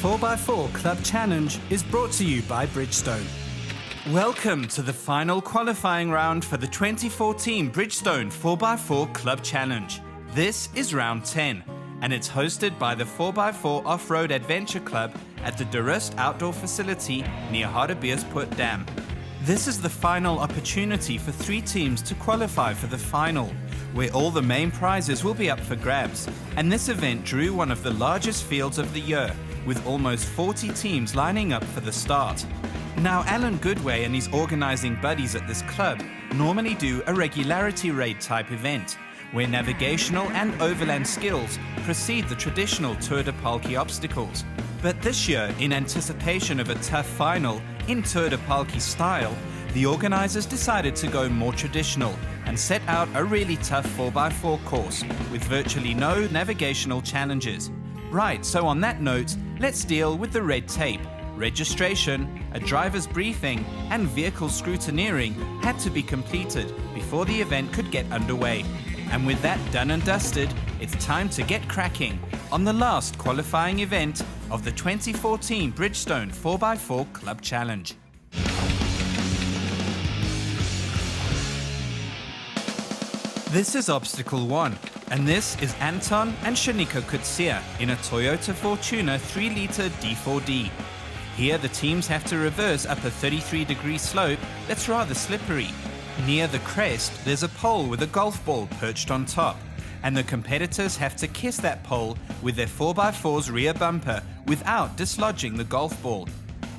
4x4 Club Challenge is brought to you by Bridgestone. Welcome to the final qualifying round for the 2014 Bridgestone 4x4 Club Challenge. This is round 10, and it's hosted by the 4x4 Off-Road Adventure Club at the De Rust Outdoor Facility near Hardebeespoort Dam. This is the final opportunity for 3 teams to qualify for the final, where all the main prizes will be up for grabs, and this event drew one of the largest fields of the year, with almost 40 teams lining up for the start. Now, Alan Goodway and his organising buddies at this club normally do a regularity raid type event, where navigational and overland skills precede the traditional Tour de Palki obstacles. But this year, in anticipation of a tough final in Tour de Palki style, the organisers decided to go more traditional and set out a really tough 4x4 course with virtually no navigational challenges. Right, so on that note, let's deal with the red tape. Registration, a driver's briefing, and vehicle scrutineering had to be completed before the event could get underway. And with that done and dusted, it's time to get cracking on the last qualifying event of the 2014 Bridgestone 4x4 Club Challenge. This is Obstacle 1, and this is Anton and Shanika Kutsia in a Toyota Fortuner 3-litre D4D. Here the teams have to reverse up a 33-degree slope that's rather slippery. Near the crest, there's a pole with a golf ball perched on top, and the competitors have to kiss that pole with their 4x4's rear bumper without dislodging the golf ball.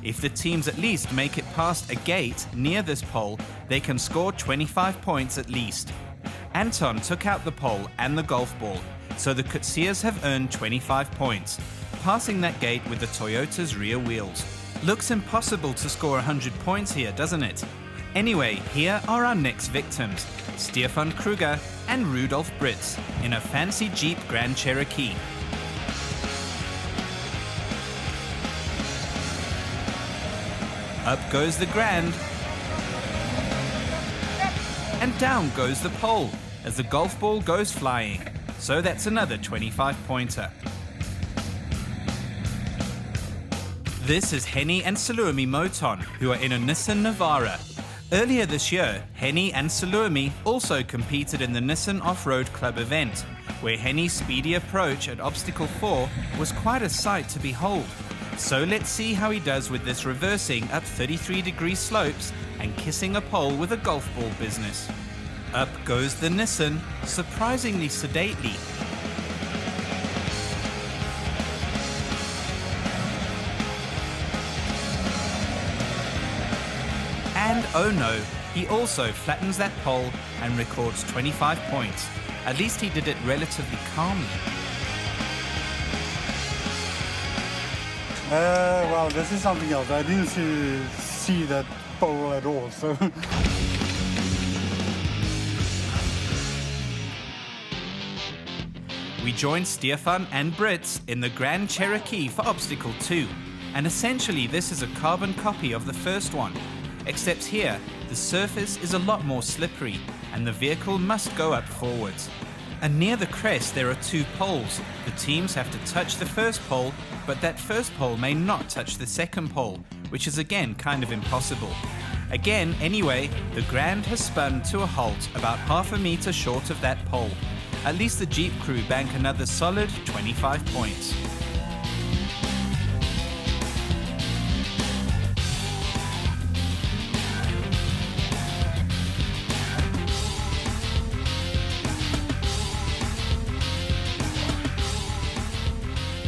If the teams at least make it past a gate near this pole, they can score 25 points at least. Anton took out the pole and the golf ball, so the Kutsias have earned 25 points, passing that gate with the Toyota's rear wheels. Looks impossible to score 100 points here, doesn't it? Anyway, here are our next victims, Stefan Kruger and Rudolf Britz in a fancy Jeep Grand Cherokee. Up goes the Grand, and down goes the pole as the golf ball goes flying. So that's another 25-pointer. This is Henny and Salumi Moton, who are in a Nissan Navara. Earlier this year, Henny and Salumi also competed in the Nissan Off-Road Club event, where Henny's speedy approach at Obstacle 4 was quite a sight to behold. So let's see how he does with this reversing up 33-degree slopes and kissing a pole with a golf ball business. Up goes the Nissan, surprisingly sedately. And oh no, he also flattens that pole and records 25 points. At least he did it relatively calmly. Well, this is something else. I didn't see that pole at all, so... We joined Stefan and Britz in the Grand Cherokee for Obstacle 2, and essentially this is a carbon copy of the first one, except here the surface is a lot more slippery and the vehicle must go up forwards. And near the crest there are 2 poles. The teams have to touch the first pole, but that first pole may not touch the second pole, which is again kind of impossible. Again, anyway, the Grand has spun to a halt about half a meter short of that pole. At least the Jeep crew bank another solid 25 points.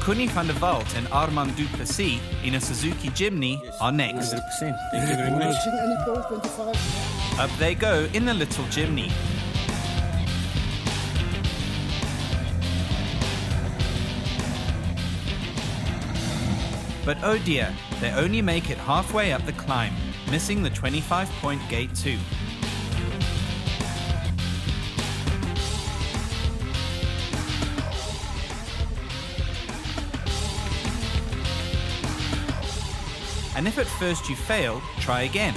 Kuni van der Walt and Armand Duplessis in a Suzuki Jimny are next. 100%. Thank you very much. Up they go in the little Jimny. But oh dear, they only make it halfway up the climb, missing the 25-point gate too. And if at first you fail, try again.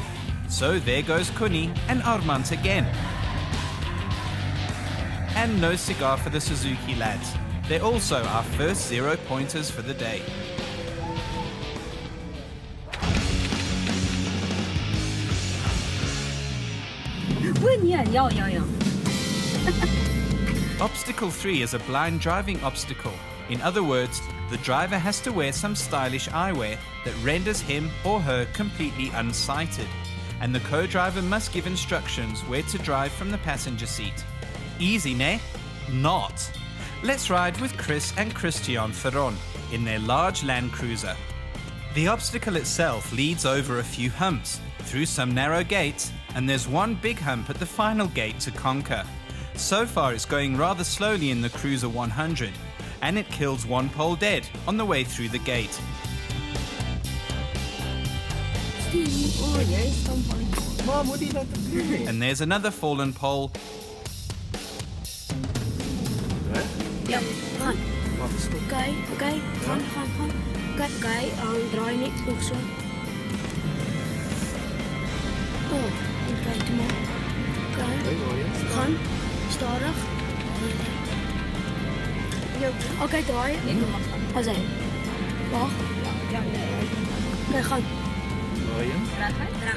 So there goes Kuni and Armand again. And no cigar for the Suzuki lads. They're also our first 0-pointers for the day. Obstacle 3 is a blind driving obstacle. In other words, the driver has to wear some stylish eyewear that renders him or her completely unsighted, and the co-driver must give instructions where to drive from the passenger seat. Easy, ne? Not. Let's ride with Chris and Christian Ferron in their large Land Cruiser. The obstacle itself leads over a few humps, through some narrow gates, and there's one big hump at the final gate to conquer. So far it's going rather slowly in the Cruiser 100, and it kills one pole dead on the way through the gate. And there's another fallen pole.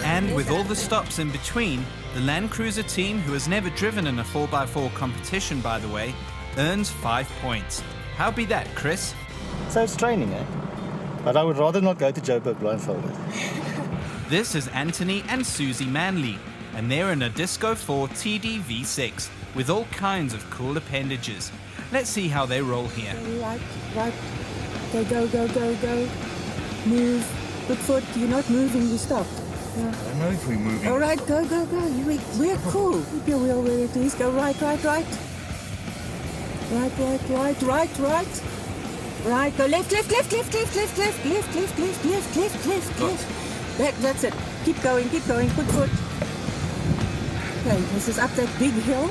And with all the stops in between, the Land Cruiser team, who has never driven in a 4x4 competition by the way, earns 5 points. How be that, Chris? So it's training, eh? But I would rather not go to Joburg blindfolded. This is Anthony and Susie Manley, and they're in a Disco 4 TD V6 with all kinds of cool appendages. Let's see how they roll here. Right. Okay, go. Move. Good foot. You're not moving, you stop. I don't know if we're moving. All right, go. We're cool. Keep your wheel where it is. Go right. Right, go left. That's it. Keep going. Good foot. Okay, this is up that big hill.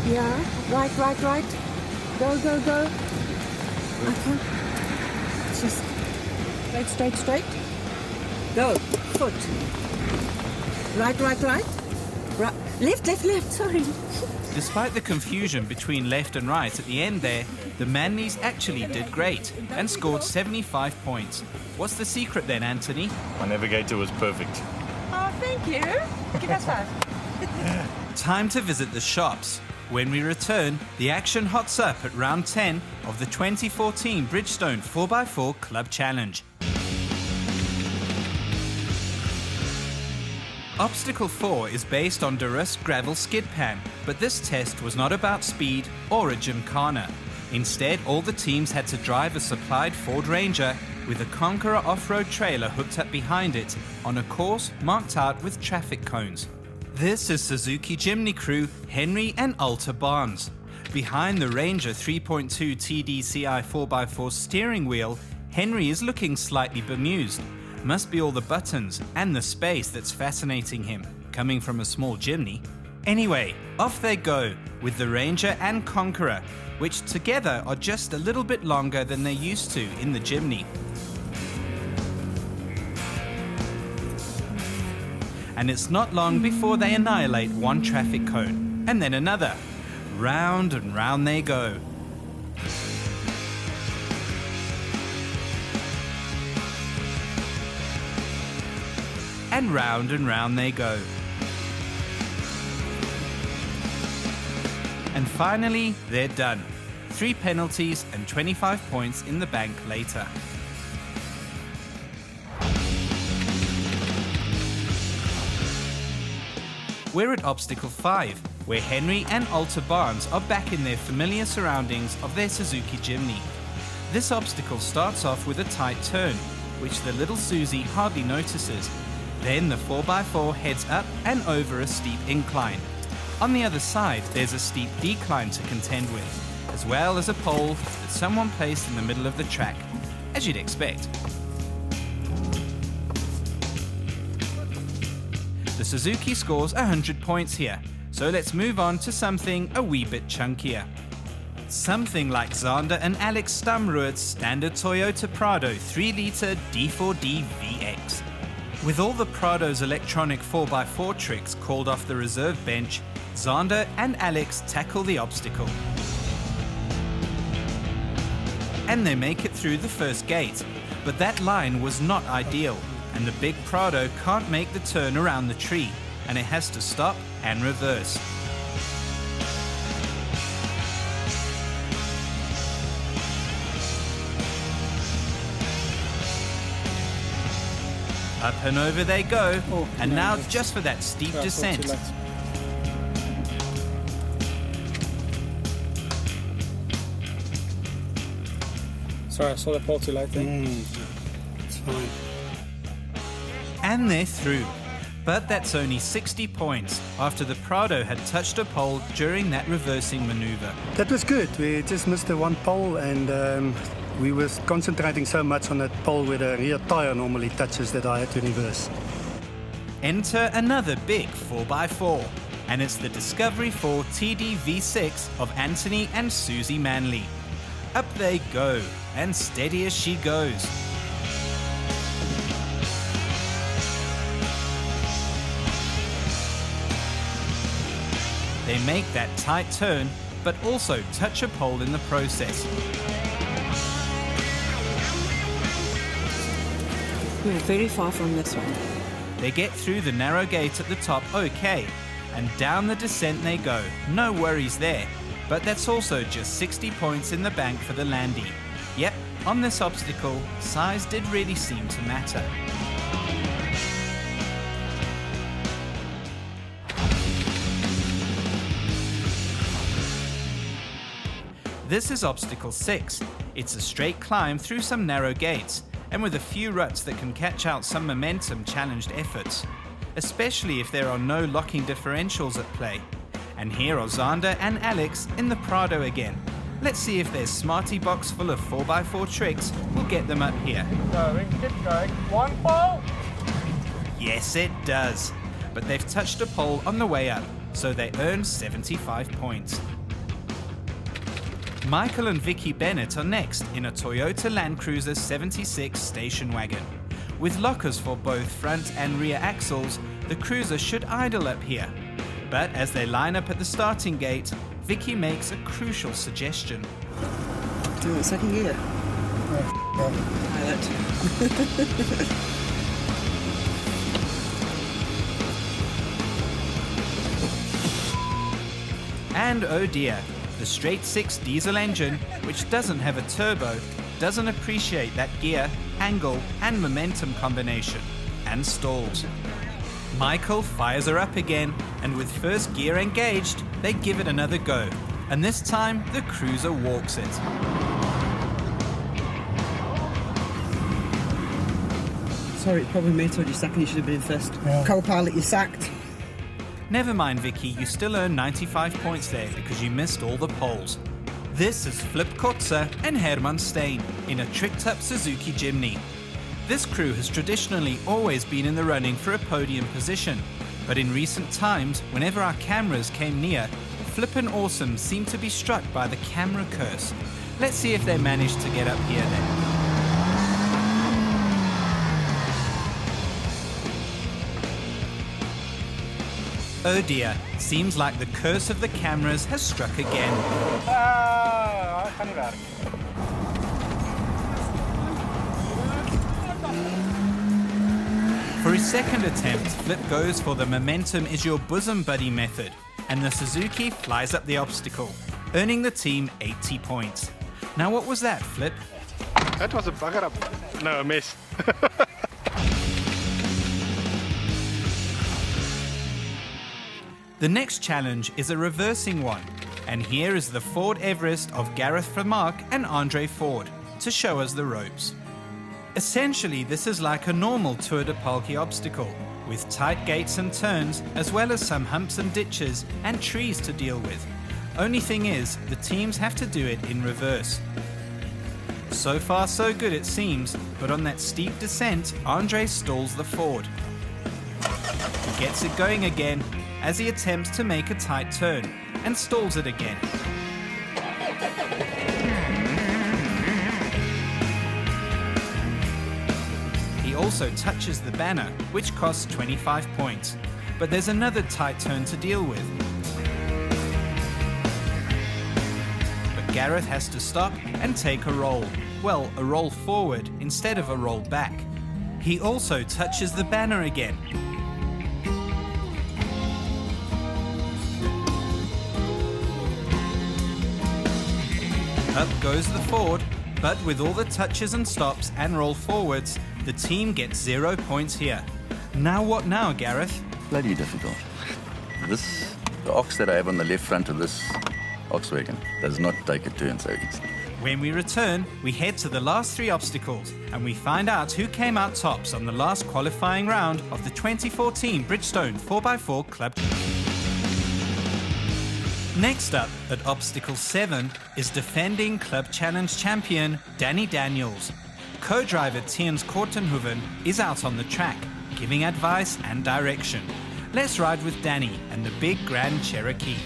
Yeah, right. Go. Okay. Just straight. Go. Foot. Right. Left. Sorry. Despite the confusion between left and right at the end there, the Manleys actually did great and scored 75 points. What's the secret then, Anthony? My navigator was perfect. Oh, thank you. Give us 5. Time to visit the shops. When we return, the action hots up at round 10 of the 2014 Bridgestone 4x4 Club Challenge. Obstacle 4 is based on Durust Gravel Skid Pan, but this test was not about speed or a gymkhana. Instead, all the teams had to drive a supplied Ford Ranger with a Conqueror off-road trailer hooked up behind it on a course marked out with traffic cones. This is Suzuki Jimny crew Henry and Alta Barnes. Behind the Ranger 3.2 TDCi 4x4 steering wheel, Henry is looking slightly bemused. Must be all the buttons and the space that's fascinating him, coming from a small Jimny. Anyway, off they go with the Ranger and Conqueror, which together are just a little bit longer than they used to in the Jimny. And it's not long before they annihilate one traffic cone, and then another. Round and round they go. And round they go. And finally, they're done. 3 penalties and 25 points in the bank later. We're at Obstacle 5, where Henry and Alta Barnes are back in their familiar surroundings of their Suzuki Jimny. This obstacle starts off with a tight turn, which the little Susie hardly notices. Then the 4x4 heads up and over a steep incline. On the other side, there's a steep decline to contend with, as well as a pole that someone placed in the middle of the track, as you'd expect. The Suzuki scores 100 points here, so let's move on to something a wee bit chunkier. Something like Zander and Alex Stamrood's standard Toyota Prado 3-litre D4D VX. With all the Prado's electronic 4x4 tricks called off the reserve bench, Zander and Alex tackle the obstacle. And they make it through the first gate, but that line was not ideal, and the big Prado can't make the turn around the tree, and it has to stop and reverse. Up and over they go, and now just for that steep descent. Sorry, I saw the pole too late there. It's fine. And they're through. But that's only 60 points after the Prado had touched a pole during that reversing maneuver. That was good. We just missed the one pole, and we were concentrating so much on that pole where the rear tyre normally touches that I had to reverse. Enter another big 4x4, and it's the Discovery 4 TD V6 of Anthony and Susie Manley. Up they go, and steady as she goes. They make that tight turn, but also touch a pole in the process. We're very far from this one. They get through the narrow gate at the top okay, and down the descent they go, no worries there. But that's also just 60 points in the bank for the Landy. Yep, on this obstacle, size did really seem to matter. This is obstacle 6. It's a straight climb through some narrow gates, and with a few ruts that can catch out some momentum-challenged efforts, especially if there are no locking differentials at play. And here are Zander and Alex in the Prado again. Let's see if their smarty box full of 4x4 tricks will get them up here. Going, keep going. One pole! Yes, it does. But they've touched a pole on the way up, so they earn 75 points. Michael and Vicky Bennett are next in a Toyota Land Cruiser 76 station wagon. With lockers for both front and rear axles, the cruiser should idle up here. But as they line up at the starting gate, Vicky makes a crucial suggestion. Do it second gear. Pilot. And oh dear, the straight 6 diesel engine, which doesn't have a turbo, doesn't appreciate that gear, angle and momentum combination, and stalls. Michael fires her up again, and with first gear engaged, they give it another go, and this time the cruiser walks it. Sorry, probably me told you second, you should have been first. Yeah. Co-pilot, you're sacked. Never mind, Vicky, you still earn 95 points there because you missed all the poles. This is Flip Kotze and Herman Stein in a tricked-up Suzuki Jimny. This crew has traditionally always been in the running for a podium position, but in recent times, whenever our cameras came near, Flip and Awesome seemed to be struck by the camera curse. Let's see if they managed to get up here then. Oh dear, seems like the curse of the cameras has struck again. For his second attempt, Flip goes for the momentum is your bosom buddy method, and the Suzuki flies up the obstacle, earning the team 80 points. Now what was that, Flip? That was a bugger up. No, a mess. The next challenge is a reversing one, and here is the Ford Everest of Gareth Vermaak and Andre Ford to show us the ropes. Essentially, this is like a normal Tour de Palki obstacle, with tight gates and turns, as well as some humps and ditches and trees to deal with. Only thing is, the teams have to do it in reverse. So far so good it seems, but on that steep descent, Andre stalls the Ford. He gets it going again, as he attempts to make a tight turn, and stalls it again. He also touches the banner, which costs 25 points, but there's another tight turn to deal with. But Gareth has to stop and take a roll. Well, a roll forward instead of a roll back. He also touches the banner again. Up goes the Ford, but with all the touches and stops and roll forwards, the team gets 0 points here. Now what now, Gareth? Bloody difficult. The ox that I have on the left front of this ox wagon does not take a turn so easily. When we return, we head to the last 3 obstacles and we find out who came out tops on the last qualifying round of the 2014 Bridgestone 4x4 Club. Next up at Obstacle 7 is defending Club Challenge champion Danny Daniels. Co-driver Tiens Kortenhoven is out on the track, giving advice and direction. Let's ride with Danny and the big Grand Cherokee.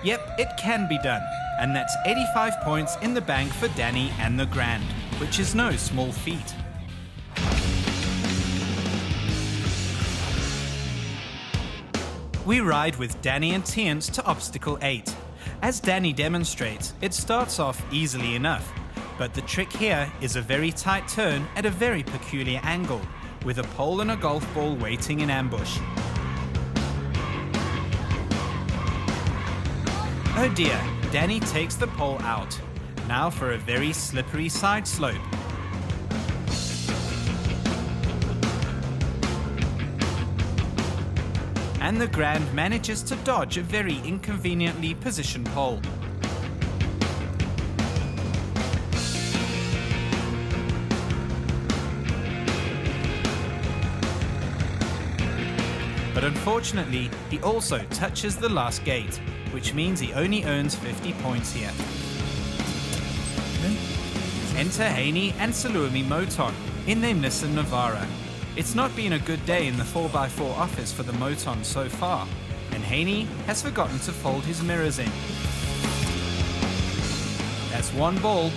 Yep, it can be done. And that's 85 points in the bank for Danny and the Grand, which is no small feat. We ride with Danny and Tiens to Obstacle 8. As Danny demonstrates, it starts off easily enough, but the trick here is a very tight turn at a very peculiar angle, with a pole and a golf ball waiting in ambush. Oh dear, Danny takes the pole out. Now for a very slippery side slope. And the Grand manages to dodge a very inconveniently positioned pole. But unfortunately, he also touches the last gate, which means he only earns 50 points here. Enter Haney and Salumi Moton in their Nissan Navara. It's not been a good day in the 4x4 office for the Moton so far, and Haney has forgotten to fold his mirrors in. That's 1 ball.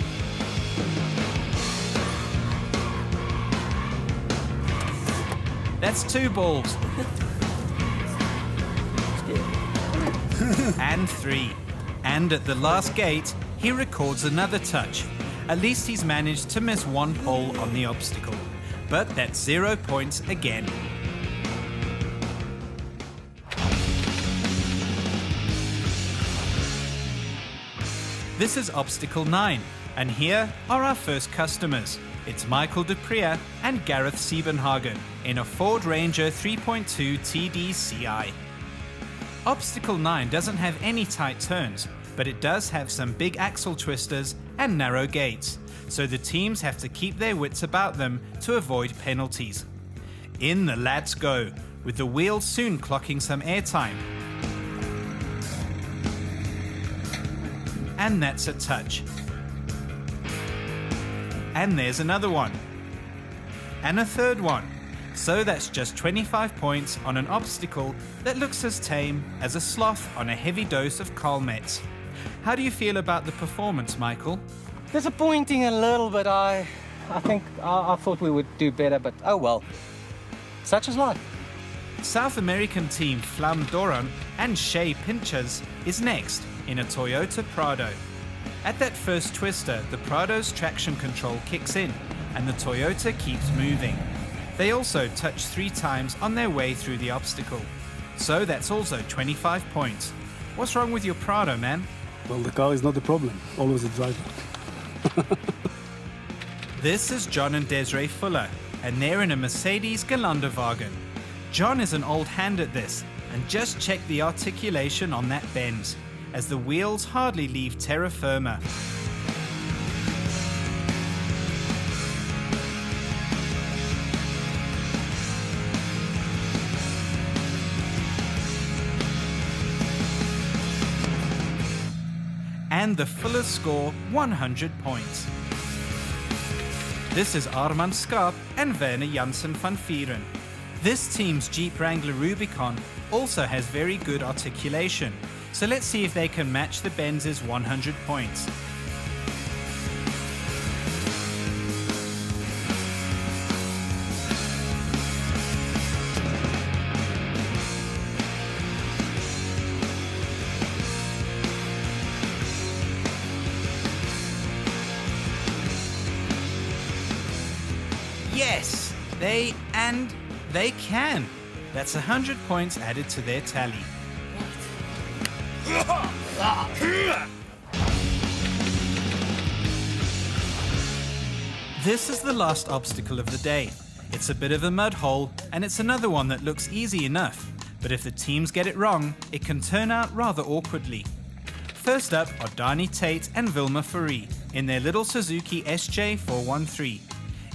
That's 2 balls. And 3. And at the last gate, he records another touch. At least he's managed to miss 1 pole on the obstacle. But that's 0 points again. This is Obstacle 9, and here are our first customers. It's Michael Duprier and Gareth Siebenhagen in a Ford Ranger 3.2 TDCi. Obstacle 9 doesn't have any tight turns, but it does have some big axle twisters and narrow gates, so the teams have to keep their wits about them to avoid penalties. In the lads go, with the wheels soon clocking some airtime. And that's a touch. And there's another one. And a third one. So that's just 25 points on an obstacle that looks as tame as a sloth on a heavy dose of Carl-Metz. How do you feel about the performance, Michael? Disappointing a little bit. I think I thought we would do better, but oh well. Such is life. South American team Flam Doran and Shea Pinchers is next in a Toyota Prado. At that first twister, the Prado's traction control kicks in and the Toyota keeps moving. They also touch 3 times on their way through the obstacle. So that's also 25 points. What's wrong with your Prado, man? Well, the car is not the problem, always the driver. This is John and Desiree Fuller, and they're in a Mercedes Geländewagen. John is an old hand at this, and just check the articulation on that Benz, as the wheels hardly leave terra firma. And the Fullers score 100 points. This is Armand Skarp and Werner Janssen van Vieren. This team's Jeep Wrangler Rubicon also has very good articulation, so let's see if they can match the Benz's 100 points. Yes, they can. That's 100 points added to their tally. This is the last obstacle of the day. It's a bit of a mud hole, and it's another one that looks easy enough. But if the teams get it wrong, it can turn out rather awkwardly. First up are Dani Tate and Vilma Fourie in their little Suzuki SJ413.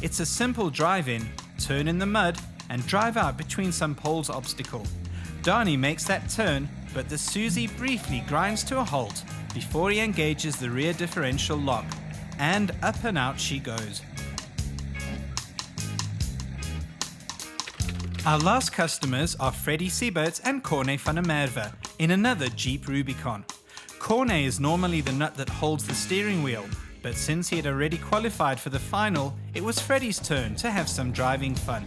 It's a simple drive-in, turn in the mud, and drive out between some poles obstacle. Dani makes that turn, but the Susie briefly grinds to a halt before he engages the rear differential lock, and up and out she goes. Our last customers are Freddie Siebert and Corne van der Merwe in another Jeep Rubicon. Corne is normally the nut that holds the steering wheel, but since he had already qualified for the final, it was Freddie's turn to have some driving fun.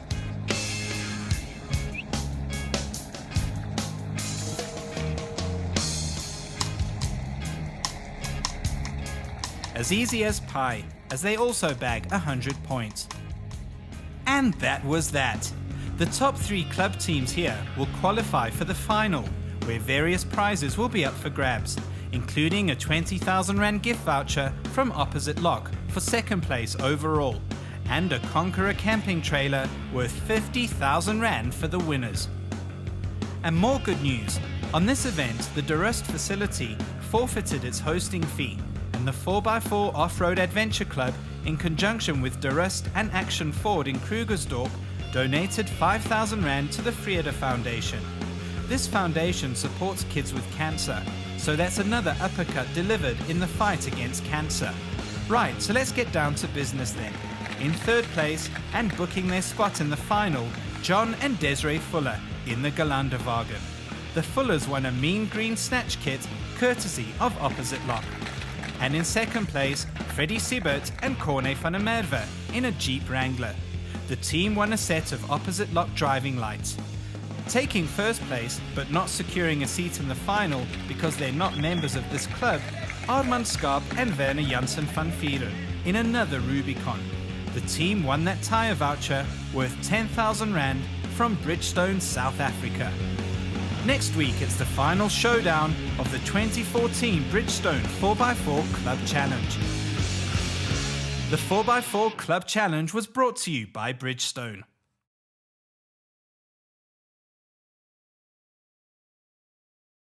As easy as pie, as they also bag 100 points. And that was that. The top 3 club teams here will qualify for the final, where various prizes will be up for grabs, including a 20,000 Rand gift voucher from Opposite Lock for second place overall, and a Conqueror camping trailer worth 50,000 Rand for the winners. And more good news, on this event the De Rust facility forfeited its hosting fee, and the 4x4 Off-Road Adventure Club, in conjunction with De Rust and Action Ford in Krugersdorp, donated 5,000 Rand to the Frieda Foundation. This foundation supports kids with cancer, so that's another uppercut delivered in the fight against cancer. Right, so let's get down to business then. In third place, and booking their spot in the final, John and Desiree Fuller in the Galanderwagen. The Fullers won a mean green snatch kit, courtesy of Opposite Lock. And in second place, Freddie Siebert and Corne van der Merwe in a Jeep Wrangler. The team won a set of Opposite Lock driving lights. Taking first place, but not securing a seat in the final because they're not members of this club, Armand Skarp and Werner Janssen van Vieren in another Rubicon. The team won that tyre voucher worth 10,000 Rand from Bridgestone, South Africa. Next week, it's the final showdown of the 2014 Bridgestone 4x4 Club Challenge. The 4x4 Club Challenge was brought to you by Bridgestone.